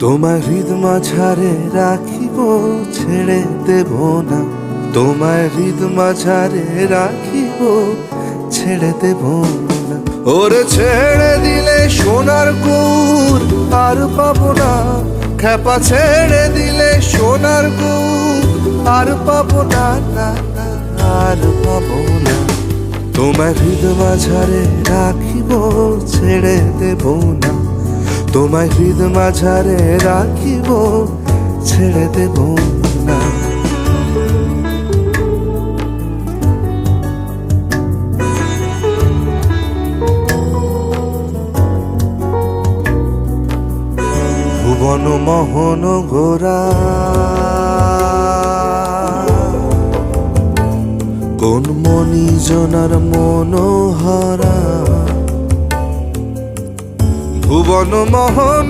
তোমায় হৃদ মাঝারে রাখিব, ছেড়ে দেব না। তোমায় হৃদ মাঝারে রাখিব, ছেড়ে দেব না। ওরে ছেড়ে দিলে সোনার গৌর আর পাবো না, খেপা ছেড়ে দিলে সোনার গৌর আর পাবো না, না না আর পাবো না। তোমায় হৃদ মাঝারে রাখিব, ছেড়ে দেব না। তোমায় হৃদ মাঝারে রাখিব, ছেড়ে দেব না। ভুবন মোহন গোরা কোন মনি জনার মনোহরা, ভুবন মোহন